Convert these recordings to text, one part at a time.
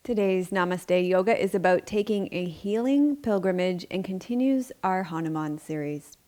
Today's Namaste Yoga is about taking a healing pilgrimage and continues our Hanuman series.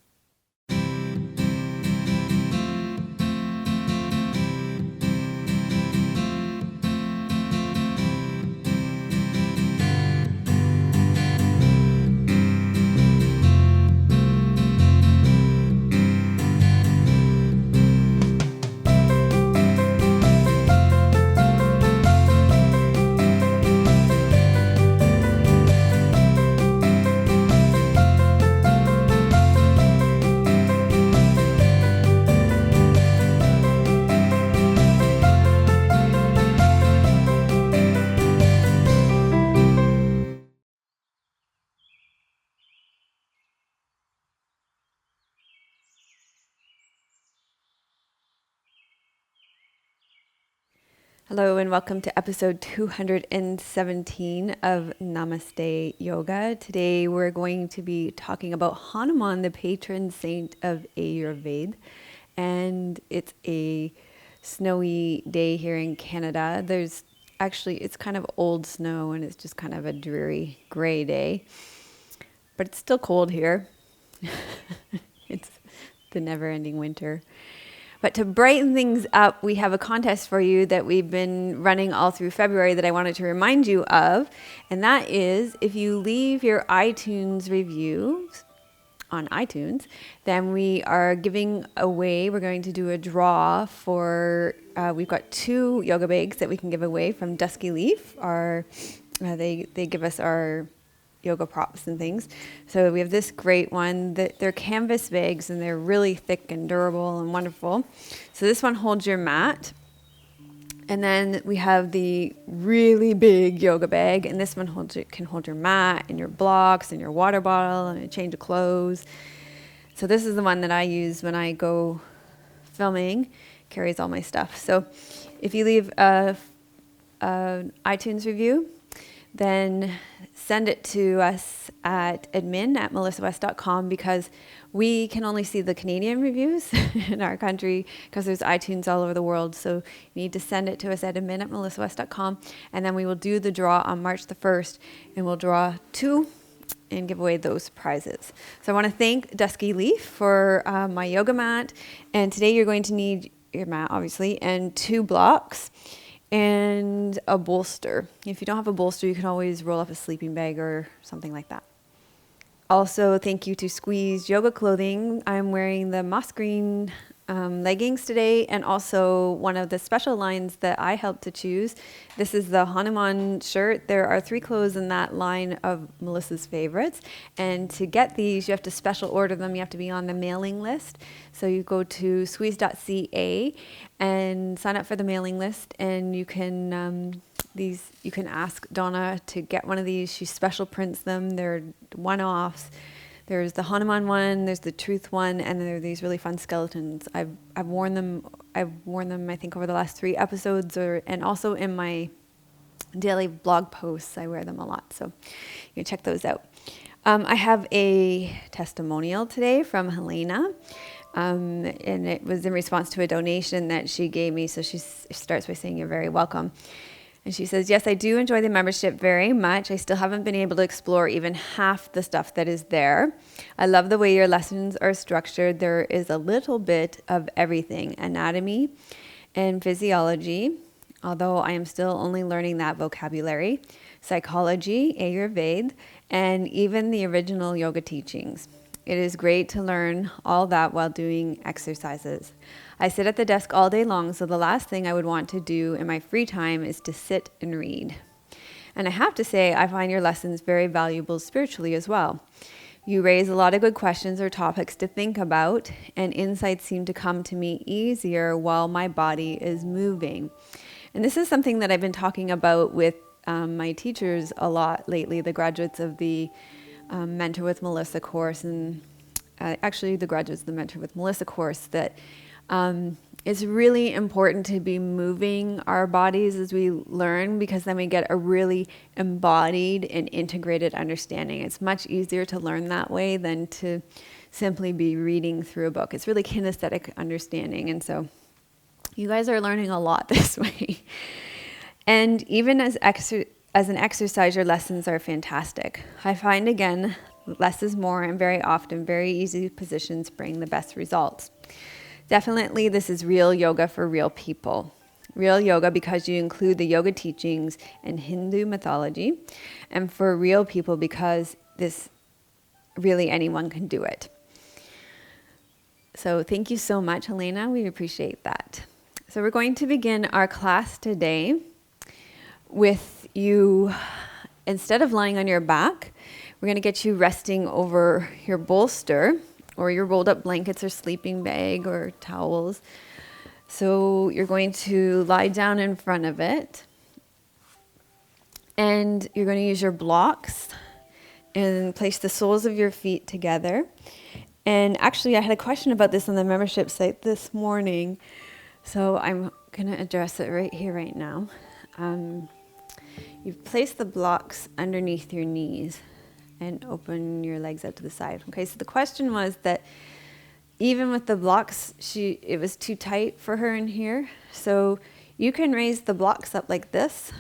Hello and welcome to episode 217 of Namaste Yoga. Today we're going to be talking about Hanuman, the patron saint of Ayurveda. And it's a snowy day here in Canada. It's kind of old snow and it's just kind of a dreary gray day. But it's still cold here. It's the never-ending winter. But to brighten things up, we have a contest for you that we've been running all through February that I wanted to remind you of. And that is, if you leave your iTunes reviews on iTunes, then we are giving away, we're going to do a draw for, we've got 2 yoga bags that we can give away from Dusky Leaf. They give us our yoga props and things. So we have this great one. They're canvas bags and they're really thick and durable and wonderful. So this one holds your mat. And then we have the really big yoga bag, and this one can hold your mat and your blocks and your water bottle and a change of clothes. So this is the one that I use when I go filming. Carries all my stuff. So if you leave an iTunes review, then send it to us at admin@melissawest.com, because we can only see the Canadian reviews in our country because there's iTunes all over the world. So you need to send it to us at admin@melissawest.com, and then we will do the draw on March the 1st, and we'll draw 2 and give away those prizes. So I want to thank Dusky Leaf for my yoga mat. And today you're going to need your mat, obviously, and 2 blocks. And a bolster. If you don't have a bolster, you can always roll up a sleeping bag or something like that. Also, thank you to Squeeze Yoga Clothing. I'm wearing the moss green leggings today, and also one of the special lines that I helped to choose. This is the Hanuman shirt. There are 3 clothes in that line of Melissa's favorites. And to get these, you have to special order them. You have to be on the mailing list. So you go to squeeze.ca and sign up for the mailing list, and you can you can ask Donna to get one of these. She special prints them. They're one-offs. There's the Hanuman one, there's the Truth one, and there are these really fun skeletons. I've worn them. I think over the last 3 episodes, and also in my daily blog posts. I wear them a lot, so you can check those out. I have a testimonial today from Helena, and it was in response to a donation that she gave me. So she starts by saying, "You're very welcome." And she says, "Yes, I do enjoy the membership very much. I still haven't been able to explore even half the stuff that is there. I love the way your lessons are structured. There is a little bit of everything, anatomy and physiology, although I am still only learning that vocabulary, psychology, Ayurveda, and even the original yoga teachings. It is great to learn all that while doing exercises. I sit at the desk all day long, so the last thing I would want to do in my free time is to sit and read. And I have to say, I find your lessons very valuable spiritually as well. You raise a lot of good questions or topics to think about, and insights seem to come to me easier while my body is moving." And this is something that I've been talking about with my teachers a lot lately, the graduates of the Mentor with Melissa course, and actually the graduates of the Mentor with Melissa course, that it's really important to be moving our bodies as we learn, because then we get a really embodied and integrated understanding. It's much easier to learn that way than to simply be reading through a book. It's really kinesthetic understanding. And so you guys are learning a lot this way. And even as as an exercise, your lessons are fantastic. I find, again, less is more, and very often very easy positions bring the best results. Definitely, this is real yoga for real people. Real yoga because you include the yoga teachings and Hindu mythology, and for real people because this really anyone can do it. So thank you so much, Helena. We appreciate that. So we're going to begin our class today with you, instead of lying on your back, we're going to get you resting over your bolster or your rolled up blankets or sleeping bag or towels. So you're going to lie down in front of it, and you're going to use your blocks and place the soles of your feet together. And actually, I had a question about this on the membership site this morning, so I'm going to address it right here, right now. You've placed the blocks underneath your knees and open your legs out to the side. Okay, so the question was that even with the blocks, it was too tight for her in here. So you can raise the blocks up like this.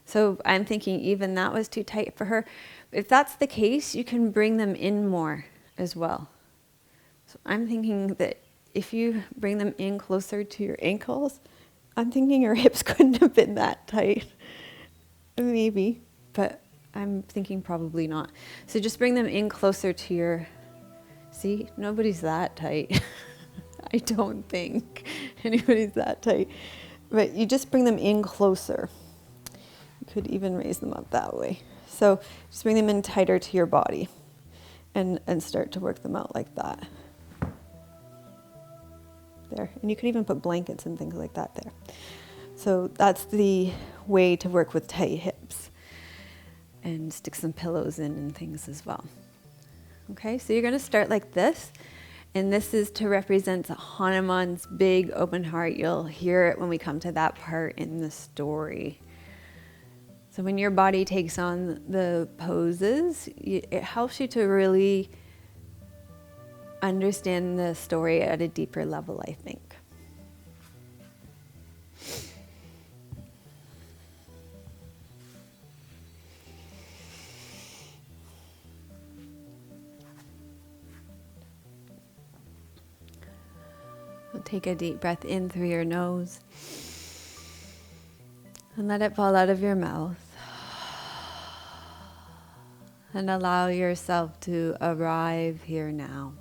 So I'm thinking even that was too tight for her. If that's the case, you can bring them in more as well. So I'm thinking that if you bring them in closer to your ankles, I'm thinking your hips couldn't have been that tight. Maybe, but I'm thinking probably not. So just bring them in closer to your, see, nobody's that tight. I don't think anybody's that tight. But you just bring them in closer. You could even raise them up that way. So just bring them in tighter to your body and start to work them out like that. There. And you could even put blankets and things like that there. So that's the way to work with tight hips. And stick some pillows in and things as well. Okay, so you're going to start like this. And this is to represent Hanuman's big open heart. You'll hear it when we come to that part in the story. So when your body takes on the poses, it helps you to really understand the story at a deeper level, I think. Take a deep breath in through your nose and let it fall out of your mouth. And allow yourself to arrive here now.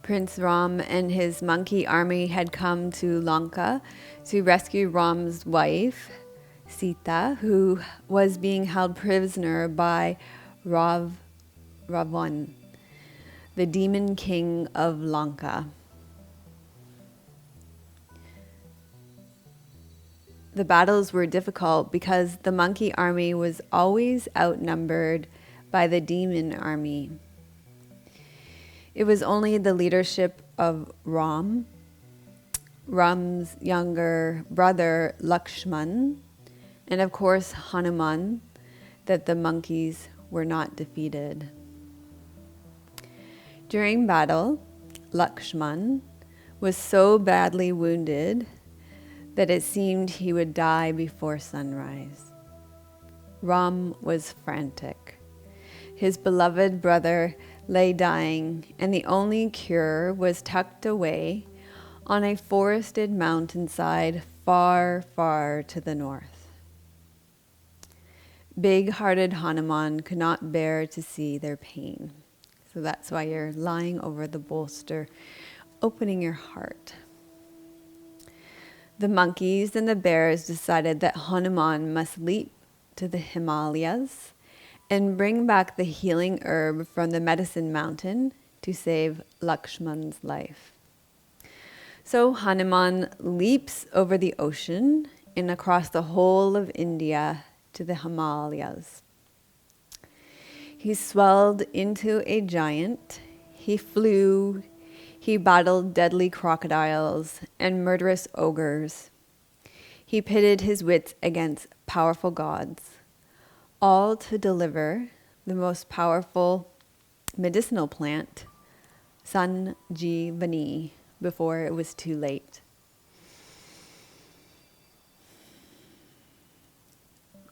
Prince Ram and his monkey army had come to Lanka to rescue Ram's wife, Sita, who was being held prisoner by Ravan, the demon king of Lanka. The battles were difficult because the monkey army was always outnumbered by the demon army. It was only the leadership of Ram's younger brother Lakshman, and of course Hanuman, that the monkeys were not defeated. During battle, Lakshman was so badly wounded that it seemed he would die before sunrise. Ram was frantic. His beloved brother lay dying, and the only cure was tucked away on a forested mountainside far, far to the north. Big-hearted Hanuman could not bear to see their pain. So that's why you're lying over the bolster, opening your heart. The monkeys and the bears decided that Hanuman must leap to the Himalayas and bring back the healing herb from the medicine mountain to save Lakshman's life. So Hanuman leaps over the ocean and across the whole of India to the Himalayas. He swelled into a giant. He flew. He battled deadly crocodiles and murderous ogres. He pitted his wits against powerful gods, all to deliver the most powerful this medicinal plant, Sanjeevani, before it was too late.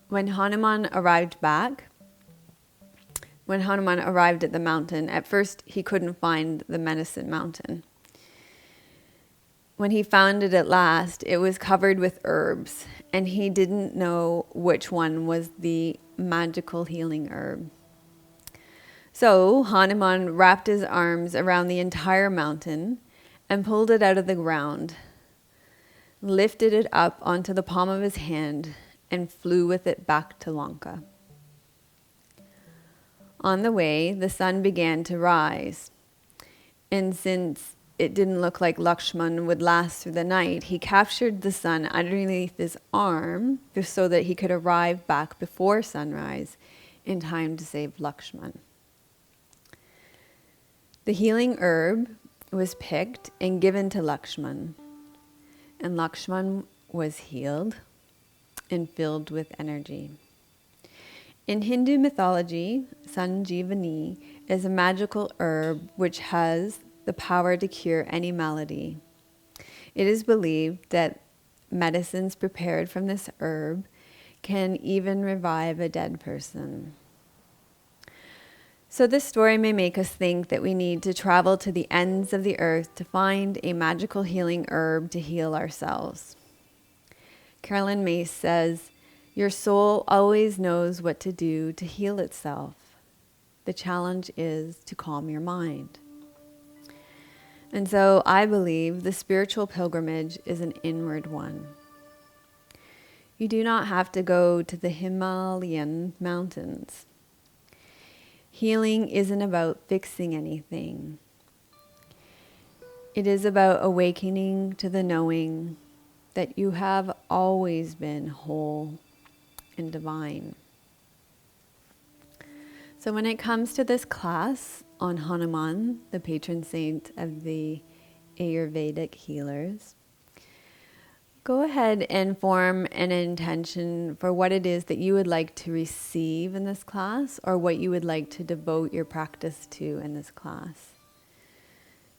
When Hanuman arrived at the mountain, at first he couldn't find the medicine mountain. When he found it at last, it was covered with herbs, and he didn't know which one was the magical healing herb. So Hanuman wrapped his arms around the entire mountain and pulled it out of the ground, lifted it up onto the palm of his hand, and flew with it back to Lanka. On the way, the sun began to rise, and since it didn't look like Lakshman would last through the night, he captured the sun underneath his arm so that he could arrive back before sunrise in time to save Lakshman. The healing herb was picked and given to Lakshman, and Lakshman was healed and filled with energy. In Hindu mythology, Sanjeevani is a magical herb which has the power to cure any malady. It is believed that medicines prepared from this herb can even revive a dead person. So this story may make us think that we need to travel to the ends of the earth to find a magical healing herb to heal ourselves. Carolyn Myss says, "Your soul always knows what to do to heal itself. The challenge is to calm your mind." And so I believe the spiritual pilgrimage is an inward one. You do not have to go to the Himalayan mountains. Healing isn't about fixing anything. It is about awakening to the knowing that you have always been whole and divine. So when it comes to this class on Hanuman, the patron saint of the Ayurvedic healers, go ahead and form an intention for what it is that you would like to receive in this class, or what you would like to devote your practice to in this class.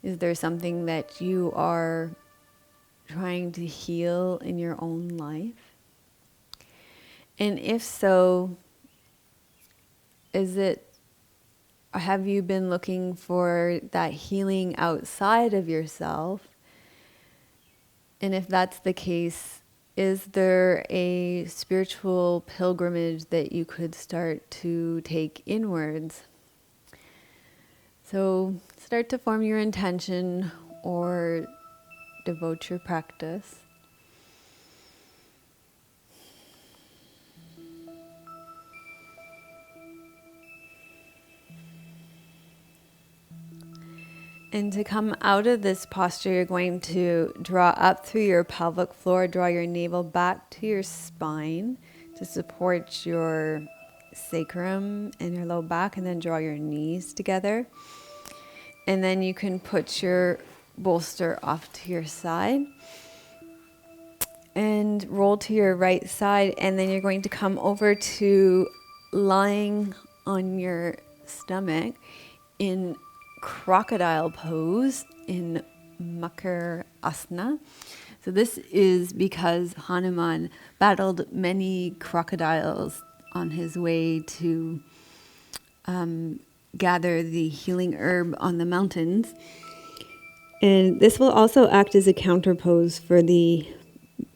Is there something that you are trying to heal in your own life? And if so, have you been looking for that healing outside of yourself? And if that's the case, is there a spiritual pilgrimage that you could start to take inwards? So start to form your intention or devote your practice. And to come out of this posture, you're going to draw up through your pelvic floor, draw your navel back to your spine to support your sacrum and your low back, and then draw your knees together. And then you can put your bolster off to your side and roll to your right side, and then you're going to come over to lying on your stomach in crocodile pose in Mucker Asana. So this is because Hanuman battled many crocodiles on his way to gather the healing herb on the mountains. And this will also act as a counter pose for the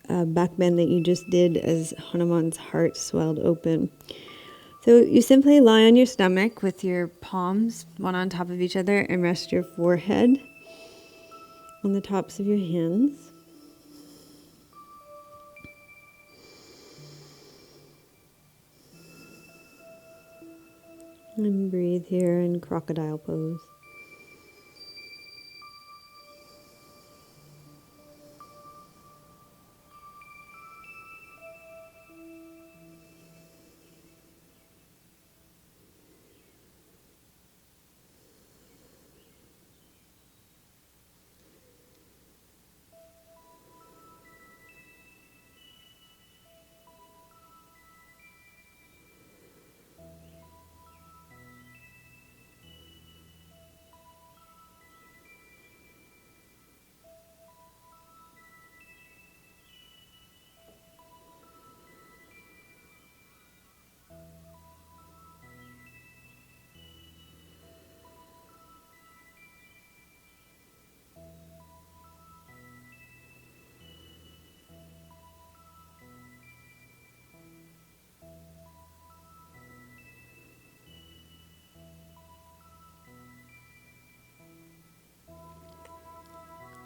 back bend that you just did as Hanuman's heart swelled open. So you simply lie on your stomach with your palms one on top of each other and rest your forehead on the tops of your hands. And breathe here in crocodile pose.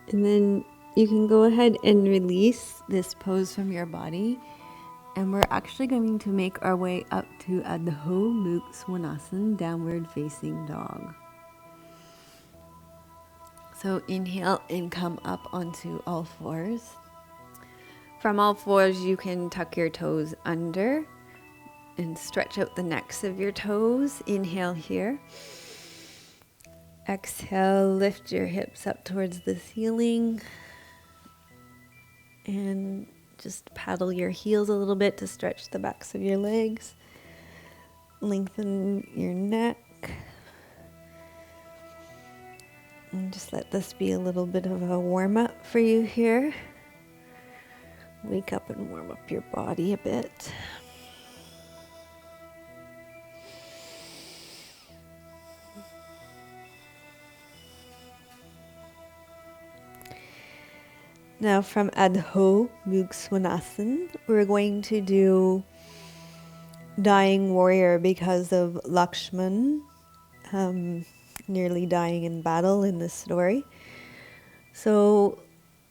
And then you can go ahead and release this pose from your body. And we're actually going to make our way up to Adho Mukha Svanasana, downward facing dog. So inhale and come up onto all fours. From all fours, you can tuck your toes under and stretch out the necks of your toes. Inhale here. Exhale, lift your hips up towards the ceiling. And just paddle your heels a little bit to stretch the backs of your legs. Lengthen your neck. And just let this be a little bit of a warm-up for you here. Wake up and warm up your body a bit. Now from Adho Mukha Svanasana, we're going to do Dying Warrior because of Lakshman nearly dying in battle in this story. So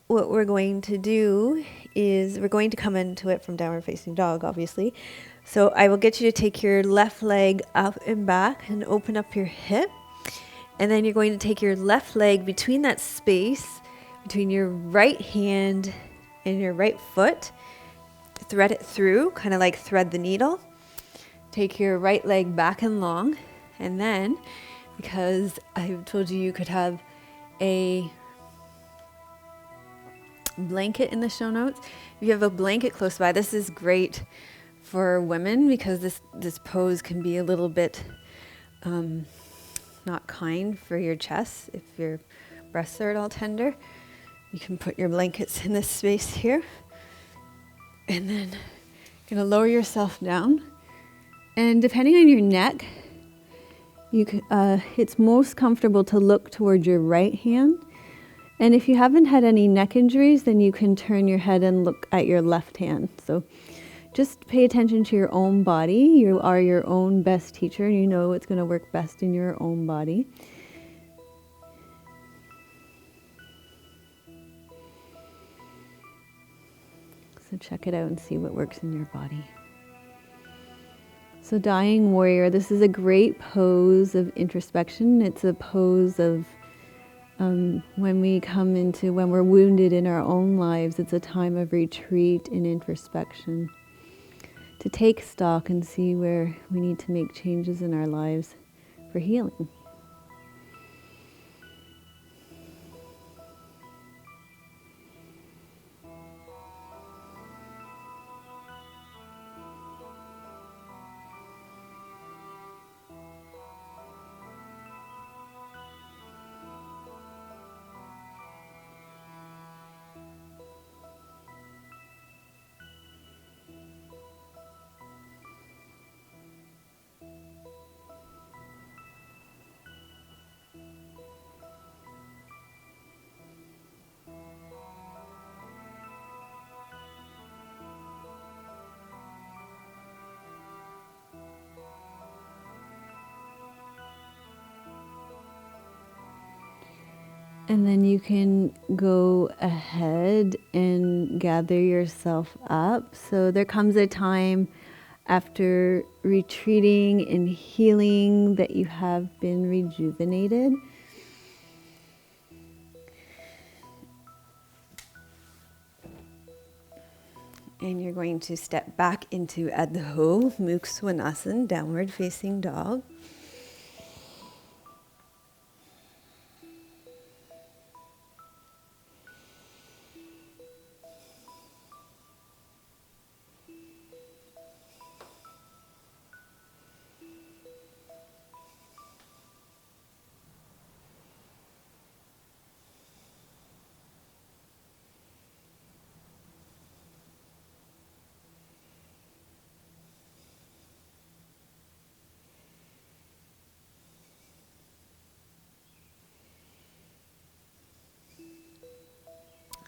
what we're going to do is we're going to come into it from downward facing dog, obviously. So I will get you to take your left leg up and back and open up your hip. And then you're going to take your left leg between that space between your right hand and your right foot. Thread it through, kind of like thread the needle. Take your right leg back and long. And then, because I've told you you could have a blanket in the show notes. If you have a blanket close by, this is great for women because this pose can be a little bit not kind for your chest. If your breasts are at all tender, you can put your blankets in this space here. And then you're going to lower yourself down. And depending on your neck, you can, it's most comfortable to look toward your right hand. And if you haven't had any neck injuries, then you can turn your head and look at your left hand. So just pay attention to your own body. You are your own best teacher, and you know what's going to work best in your own body. So check it out and see what works in your body. So Dying Warrior, this is a great pose of introspection. It's a pose of when we're wounded in our own lives, it's a time of retreat and introspection. To take stock and see where we need to make changes in our lives for healing. And then you can go ahead and gather yourself up. So there comes a time after retreating and healing that you have been rejuvenated. And you're going to step back into Adho Mukha Svanasana, downward facing dog.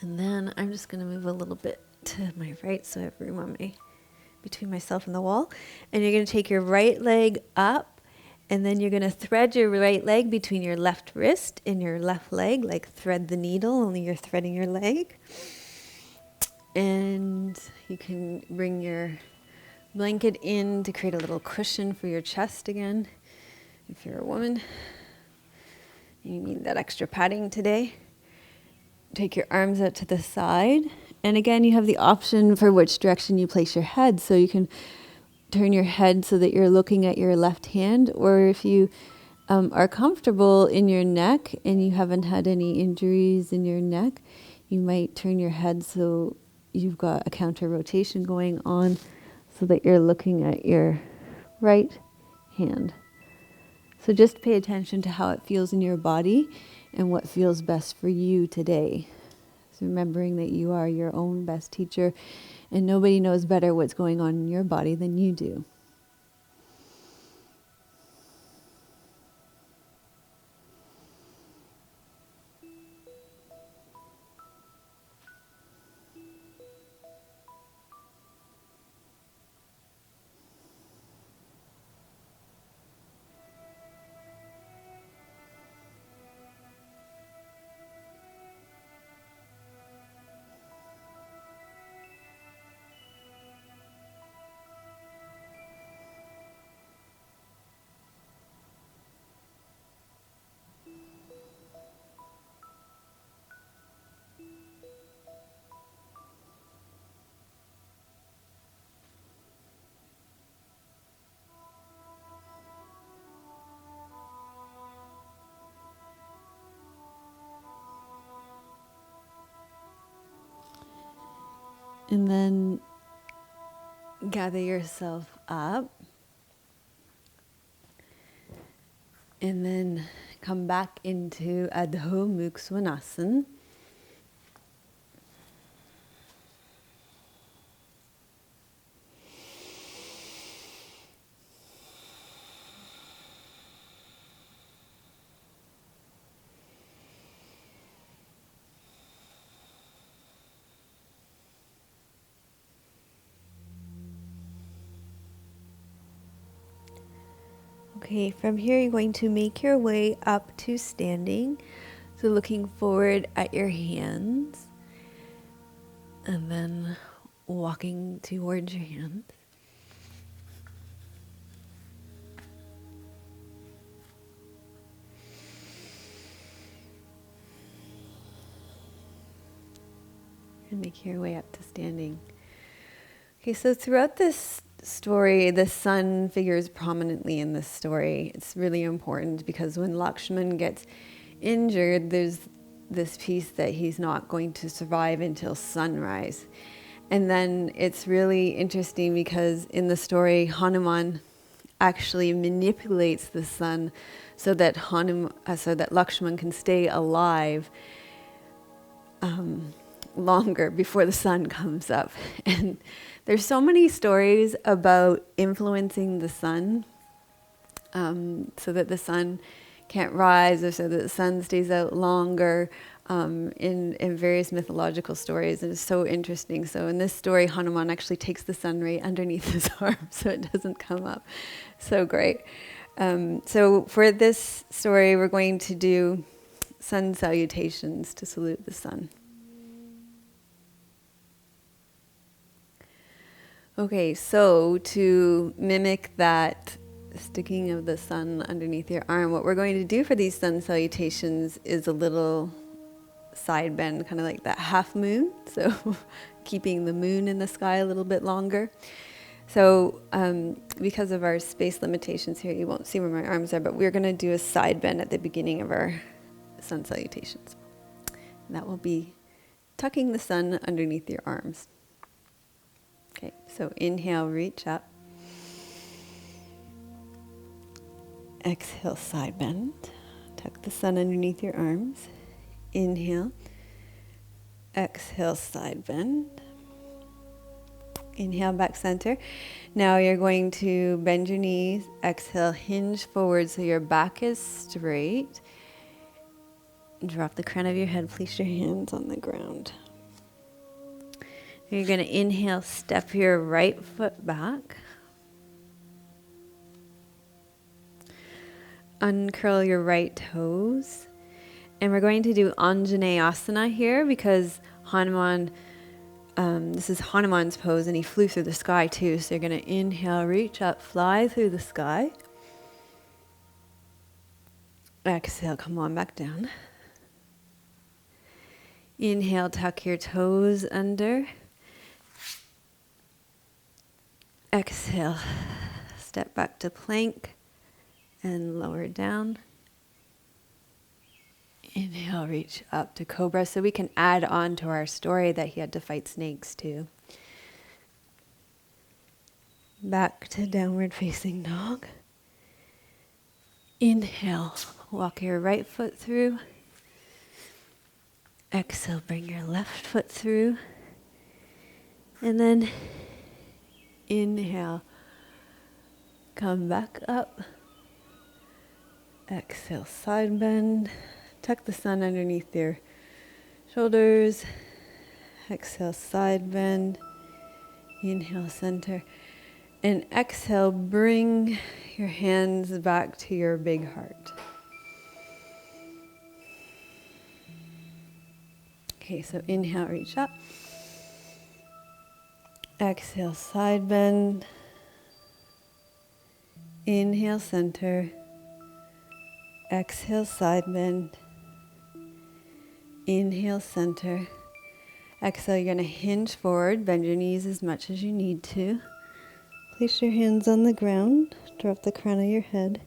And then I'm just going to move a little bit to my right so I have room on between myself and the wall. And you're going to take your right leg up And then you're going to thread your right leg between your left wrist and your left leg, like thread the needle, only you're threading your leg. And you can bring your blanket in to create a little cushion for your chest again. If you're a woman, you need that extra padding today. Take your arms out to the side. And again, you have the option for which direction you place your head. So you can turn your head so that you're looking at your left hand, or if you are comfortable in your neck and you haven't had any injuries in your neck, you might turn your head so you've got a counter rotation going on so that you're looking at your right hand. So just pay attention to how it feels in your body and what feels best for you today. So remembering that you are your own best teacher and nobody knows better what's going on in your body than you do. And then gather yourself up. And then come back into Adho Mukha Svanasana. Okay, from here you're going to make your way up to standing. So looking forward at your hands and then walking towards your hands. And make your way up to standing. Okay, so throughout this story, the sun figures prominently in this story. It's really important because when Lakshman gets injured, there's this piece that he's not going to survive until sunrise. And then it's really interesting because in the story, Hanuman actually manipulates the sun so that Lakshman can stay alive longer before the sun comes up. And there's so many stories about influencing the sun so that the sun can't rise, or so that the sun stays out longer in various mythological stories. And it's so interesting. So in this story, Hanuman actually takes the sun right underneath his arm so it doesn't come up. So great. So for this story, we're going to do sun salutations to salute the sun. Okay, so to mimic that sticking of the sun underneath your arm, what we're going to do for these sun salutations is a little side bend, kind of like that half moon. So keeping the moon in the sky a little bit longer. So because of our space limitations here, you won't see where my arms are, but we're going to do a side bend at the beginning of our sun salutations. And that will be tucking the sun underneath your arms. Okay, so inhale, reach up. Exhale, side bend. Tuck the sun underneath your arms. Inhale. Exhale, side bend. Inhale, back center. Now you're going to bend your knees. Exhale, hinge forward so your back is straight. Drop the crown of your head. Place your hands on the ground. You're going to inhale, step your right foot back. uncurl your right toes. And we're going to do Asana here because Hanuman, this is Hanuman's pose and he flew through the sky too. So you're going to inhale, reach up, fly through the sky. Exhale, come on back down. Inhale, tuck your toes under. Exhale, step back to plank and lower down. Inhale, reach up to cobra. So we can add on to our story that he had to fight snakes too. Back to downward facing dog. Inhale, walk your right foot through. Exhale, bring your left foot through. And then inhale, come back up. Exhale, side bend. Tuck the sun underneath your shoulders. Exhale, side bend. Inhale, center. And exhale, bring your hands back to your big heart. Okay, so inhale, reach up. Exhale, side bend. Inhale, center. Exhale, side bend. Inhale, center. Exhale, you're going to hinge forward. Bend your knees as much as you need to. Place your hands on the ground. Drop the crown of your head.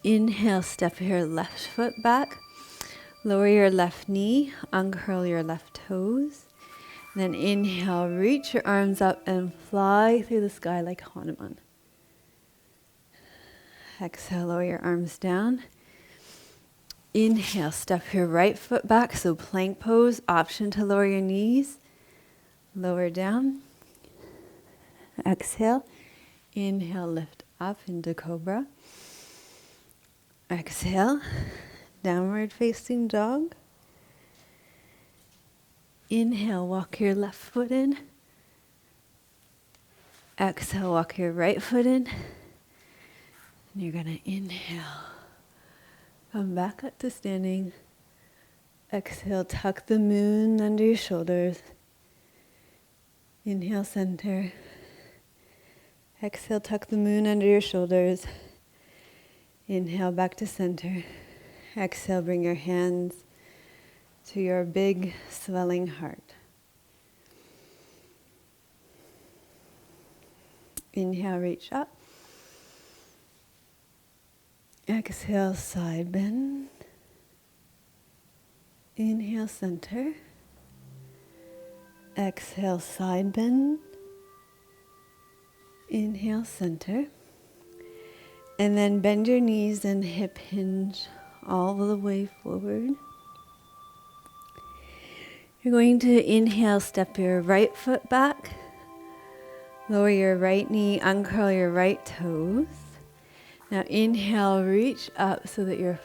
Inhale, step your left foot back. Lower your left knee. Uncurl your left toes. Then inhale, reach your arms up and fly through the sky like Hanuman. Exhale, lower your arms down. Inhale, step your right foot back, so plank pose, option to lower your knees. Lower down. Exhale. Inhale, lift up into cobra. Exhale, downward facing dog. Inhale, walk your left foot in. Exhale, walk your right foot in. And you're going to inhale. Come back up to standing. Exhale, tuck the moon under your shoulders. Inhale, center. Exhale, tuck the moon under your shoulders. Inhale, back to center. Exhale, bring your hands to your big swelling heart. Inhale, reach up. Exhale, side bend. Inhale, center. Exhale, side bend. Inhale, center. And then bend your knees and hip hinge all the way forward. You're going to inhale, step your right foot back. Lower your right knee, uncurl your right toes. Now inhale, reach up so that you're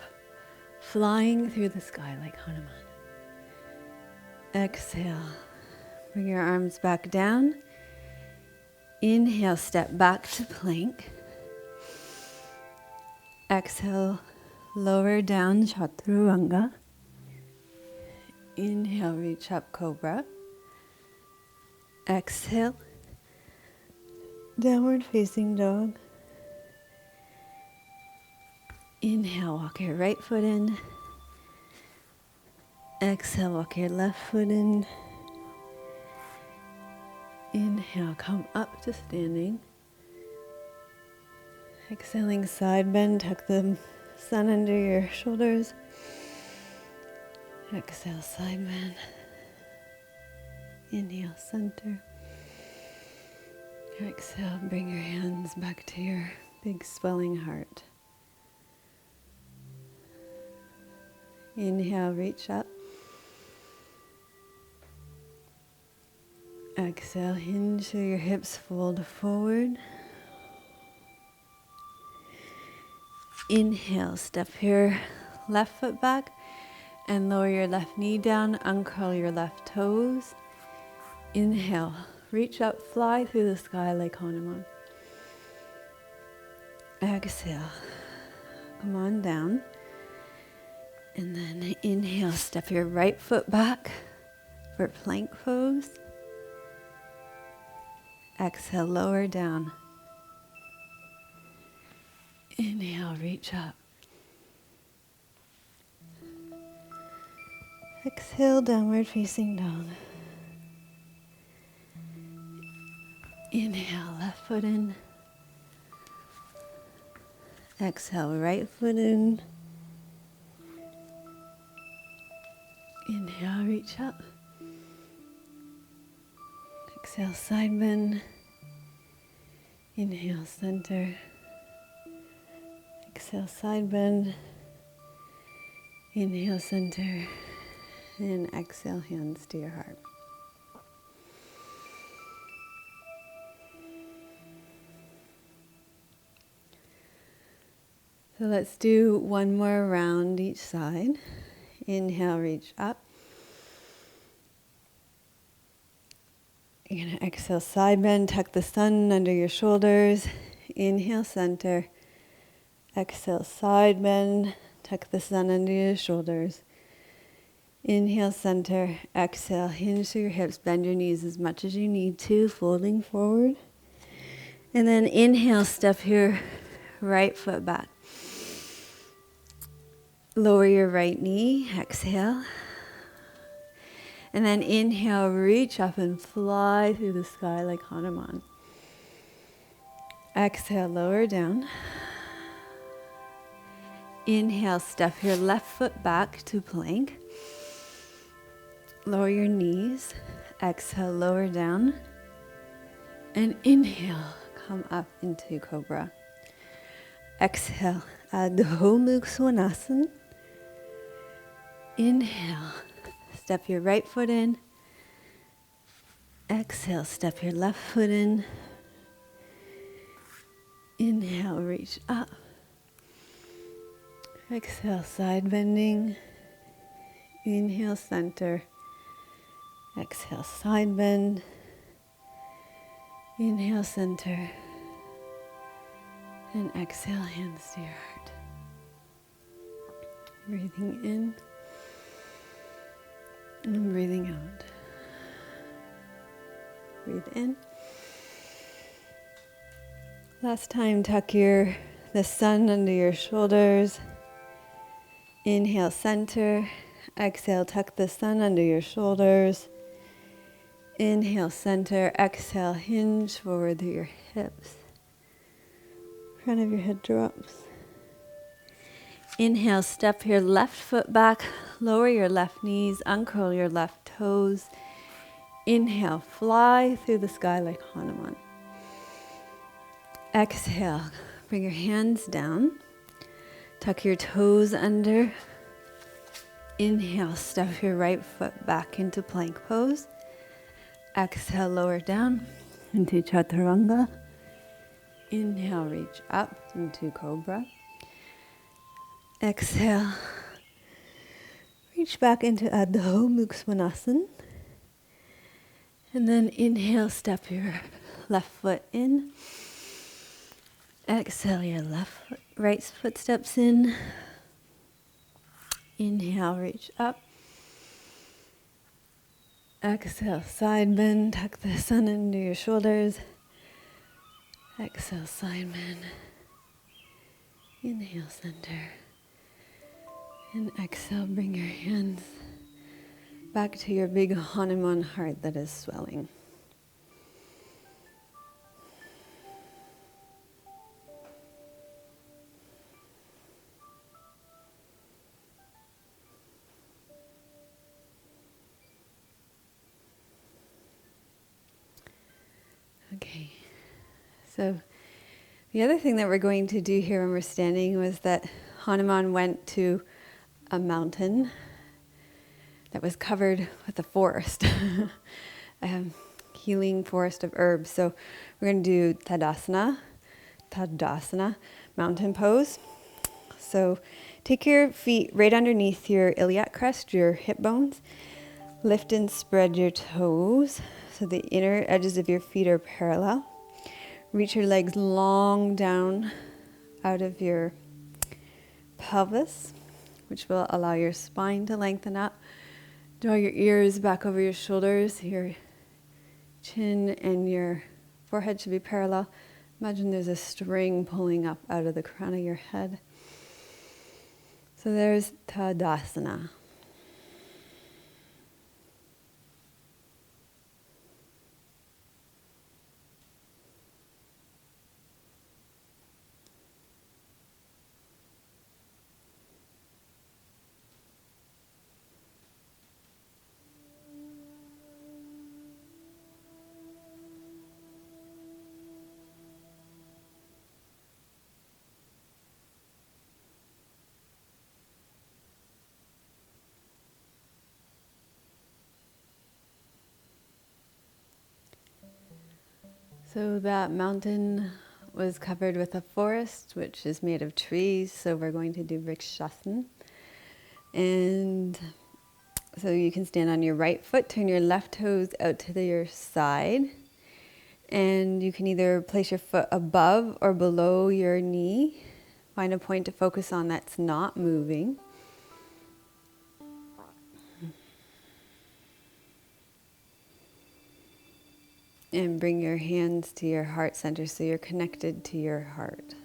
flying through the sky like Hanuman. Exhale, bring your arms back down. Inhale, step back to plank. Exhale, lower down chaturanga. Inhale, reach up cobra. Exhale, downward facing dog. Inhale, walk your right foot in. Exhale, walk your left foot in. Inhale, come up to standing. Exhaling, side bend, tuck the sun under your shoulders. Exhale, side bend. Inhale, center. Exhale, bring your hands back to your big swelling heart. Inhale, reach up. Exhale, hinge so your hips fold forward. Inhale, step your left foot back and lower your left knee down, uncurl your left toes. Inhale, reach up, fly through the sky like Hanuman. Exhale, Come on down. And then inhale, step your right foot back for plank pose. Exhale, lower down. Inhale, reach up. Exhale, downward facing dog. Inhale, left foot in. Exhale, right foot in. Inhale, reach up. Exhale, side bend. Inhale, center. Exhale, side bend. Inhale, center. And exhale, hands to your heart. So let's do one more round each side. Inhale, reach up. You're going to exhale, side bend, tuck the sun under your shoulders. Inhale, center. Exhale, side bend, tuck the sun under your shoulders. Inhale, center. Exhale, hinge through your hips, bend your knees as much as you need to, folding forward. And then inhale, step your right foot back. Lower your right knee, exhale. And then inhale, reach up and fly through the sky like Hanuman. Exhale, lower down. Inhale, step your left foot back to plank. Lower your knees. Exhale, lower down. And inhale, come up into Cobra. Exhale, Adho Mukha Svanasana. Inhale, step your right foot in. Exhale, step your left foot in. Inhale, reach up. Exhale, side bending. Inhale, center. Exhale, side bend. Inhale, center. And exhale, hands to your heart. Breathing in. And breathing out. Breathe in. Last time, tuck the sun under your shoulders. Inhale, center. Exhale, tuck the sun under your shoulders. Inhale, center. Exhale, hinge forward through your hips. Front of your head drops. Inhale, step your left foot back. Lower your left knees. Uncurl your left toes. Inhale, fly through the sky like Hanuman. Exhale, bring your hands down. Tuck your toes under. Inhale, step your right foot back into plank pose. Exhale, lower down into Chaturanga. Inhale, reach up into Cobra. Exhale, reach back into Adho Mukha Svanasana. And then inhale, step your left foot in. Exhale, your right foot steps in. Inhale, reach up. Exhale, side bend, tuck the sun under your shoulders. Exhale, side bend. Inhale, center. And exhale, bring your hands back to your big Hanuman heart that is swelling. Okay, so the other thing that we're going to do here when we're standing was that Hanuman went to a mountain that was covered with a forest, a healing forest of herbs. So we're going to do Tadasana, mountain pose. So take your feet right underneath your iliac crest, your hip bones. Lift and spread your toes so the inner edges of your feet are parallel. Reach your legs long down out of your pelvis, which will allow your spine to lengthen up. Draw your ears back over your shoulders. Your chin and your forehead should be parallel. Imagine there's a string pulling up out of the crown of your head. So there's Tadasana. So that mountain was covered with a forest, which is made of trees. So we're going to do Vrikshasana. And so you can stand on your right foot, turn your left toes out to your side. And you can either place your foot above or below your knee. Find a point to focus on that's not moving. And bring your hands to your heart center so you're connected to your heart.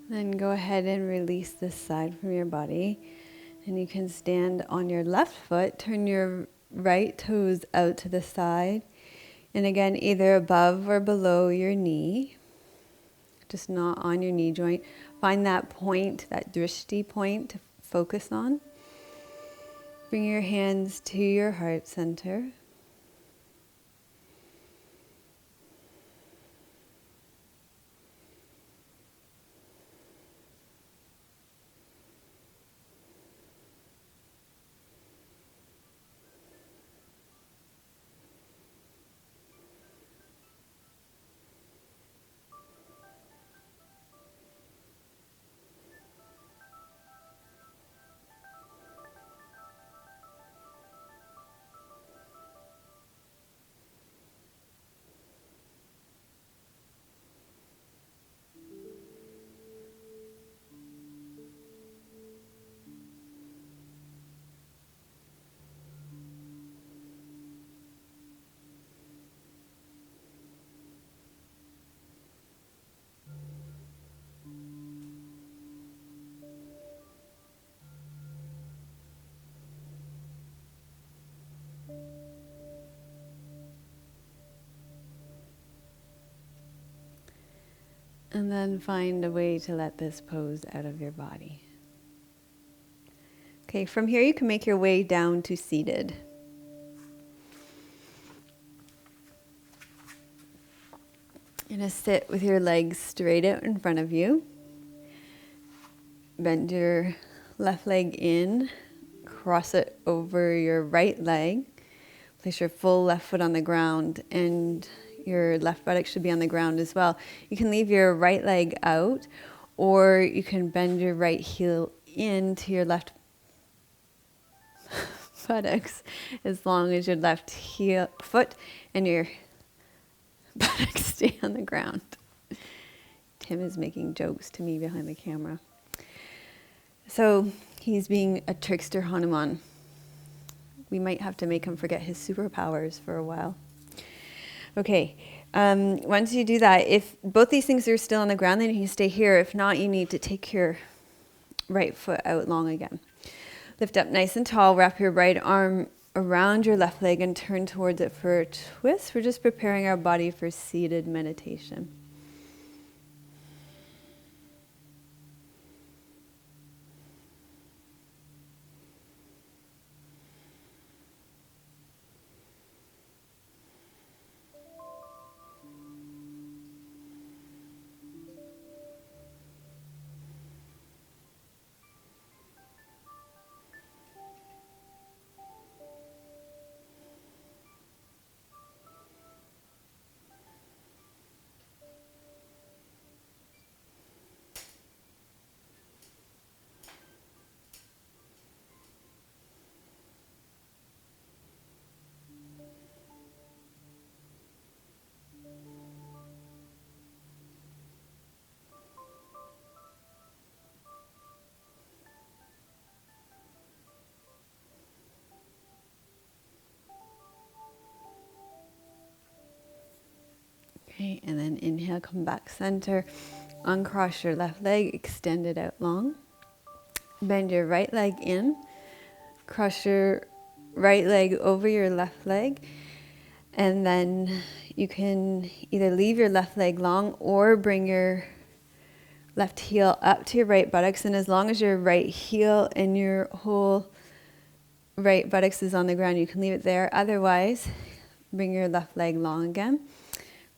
Then go ahead and release this side from your body. And you can stand on your left foot, turn your right toes out to the side. And again, either above or below your knee, just not on your knee joint. Find that point, that drishti point to focus on. Bring your hands to your heart center. And then find a way to let this pose out of your body. Okay, from here you can make your way down to seated. You're going to sit with your legs straight out in front of you. Bend your left leg in, cross it over your right leg. Place your full left foot on the ground, and your left buttock should be on the ground as well. You can leave your right leg out, or you can bend your right heel into your left buttocks, as long as your left foot and your buttocks stay on the ground. Tim is making jokes to me behind the camera. So he's being a trickster Hanuman. We might have to make him forget his superpowers for a while. Okay, once you do that, if both these things are still on the ground, then you can stay here. If not, you need to take your right foot out long again. Lift up nice and tall. Wrap your right arm around your left leg and turn towards it for a twist. We're just preparing our body for seated meditation. Okay, and then inhale, come back center. Uncross your left leg, extend it out long. Bend your right leg in. Cross your right leg over your left leg. And then you can either leave your left leg long or bring your left heel up to your right buttocks. And as long as your right heel and your whole right buttocks is on the ground, you can leave it there. Otherwise, bring your left leg long again.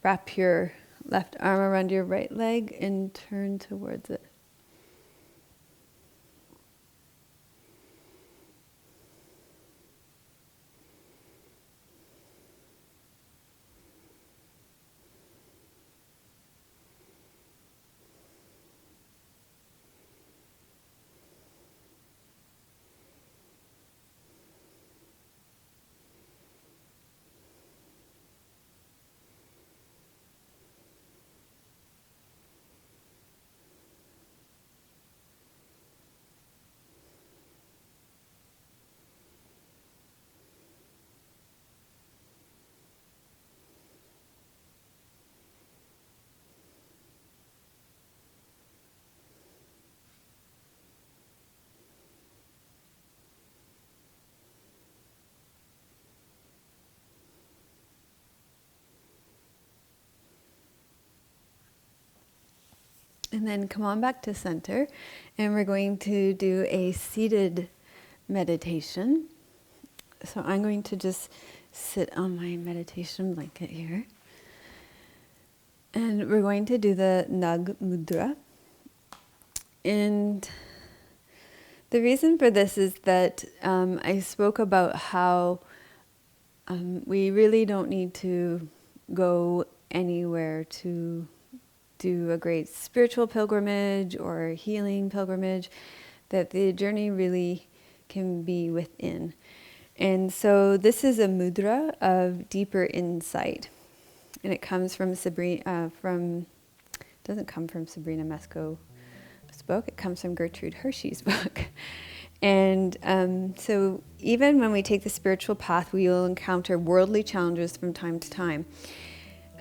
Wrap your left arm around your right leg and turn towards it. And then come on back to center, and we're going to do a seated meditation. So I'm going to just sit on my meditation blanket here. And we're going to do the Nug Mudra. And the reason for this is that I spoke about how we really don't need to go anywhere to do a great spiritual pilgrimage or healing pilgrimage, that the journey really can be within. And so this is a mudra of deeper insight. And it comes from doesn't come from Sabrina Mesco's book, it comes from Gertrude Hershey's book. And so even when we take the spiritual path, we will encounter worldly challenges from time to time,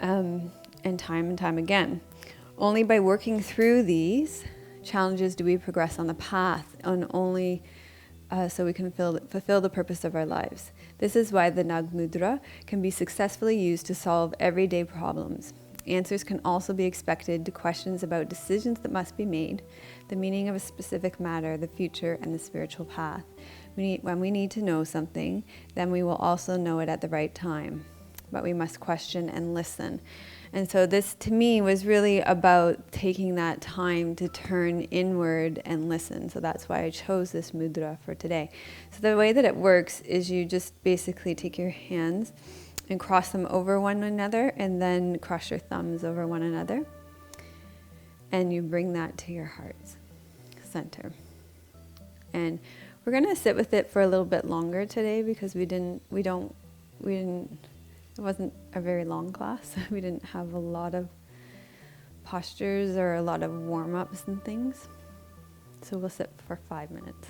and time again. Only by working through these challenges do we progress on the path, and only so we can fulfill the purpose of our lives. This is why the Nug Mudra can be successfully used to solve everyday problems. Answers can also be expected to questions about decisions that must be made, the meaning of a specific matter, the future, and the spiritual path. When we need to know something, then we will also know it at the right time. But we must question and listen. And so this, to me, was really about taking that time to turn inward and listen. So that's why I chose this mudra for today. So the way that it works is you just basically take your hands and cross them over one another, and then cross your thumbs over one another. And you bring that to your heart's center. And we're going to sit with it for a little bit longer today because it wasn't a very long class. We didn't have a lot of postures or a lot of warm-ups and things. So we'll sit for 5 minutes.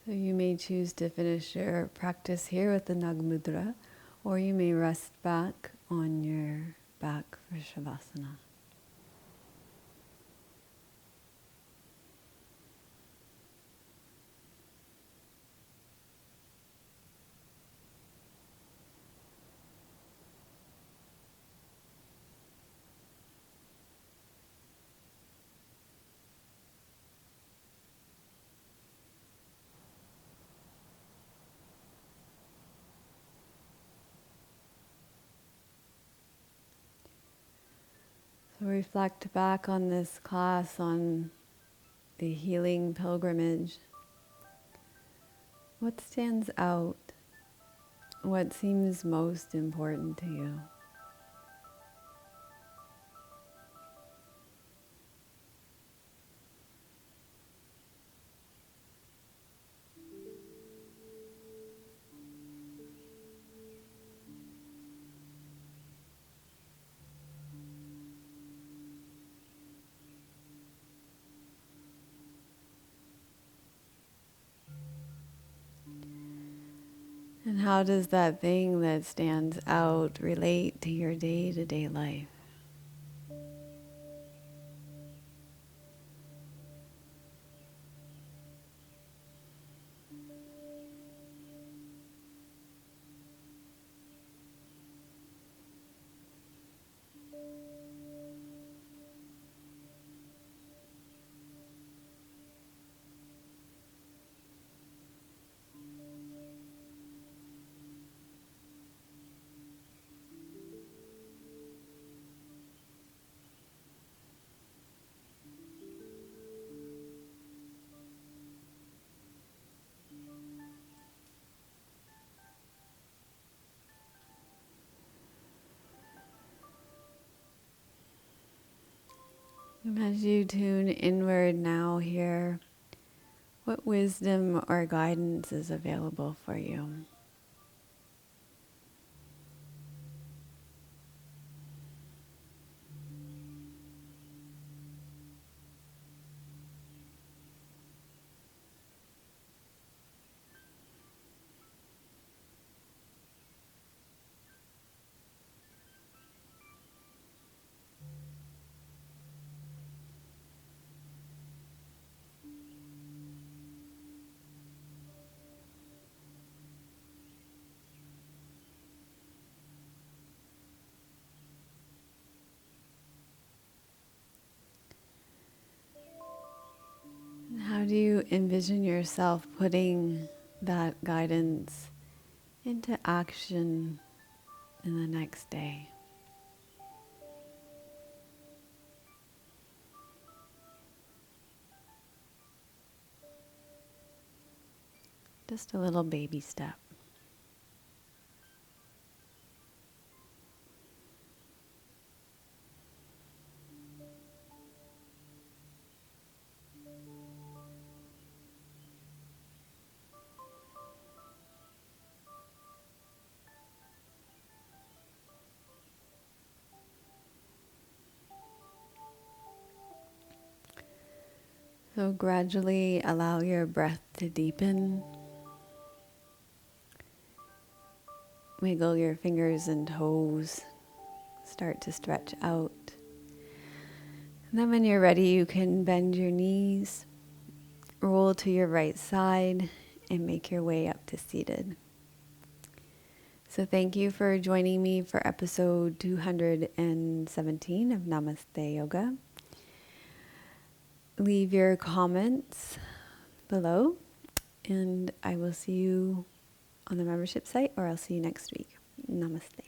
So you may choose to finish your practice here with the Nug Mudra, or you may rest back on your back for Shavasana. So reflect back on this class, on the healing pilgrimage. What stands out? What seems most important to you? And how does that thing that stands out relate to your day-to-day life? And as you tune inward now here, what wisdom or guidance is available for you? And how do you envision yourself putting that guidance into action in the next day? Just a little baby step. So gradually allow your breath to deepen. Wiggle your fingers and toes. Start to stretch out. And then when you're ready, you can bend your knees, roll to your right side, and make your way up to seated. So thank you for joining me for episode 217 of Namaste Yoga. Leave your comments below, and I will see you on the membership site, or I'll see you next week. Namaste.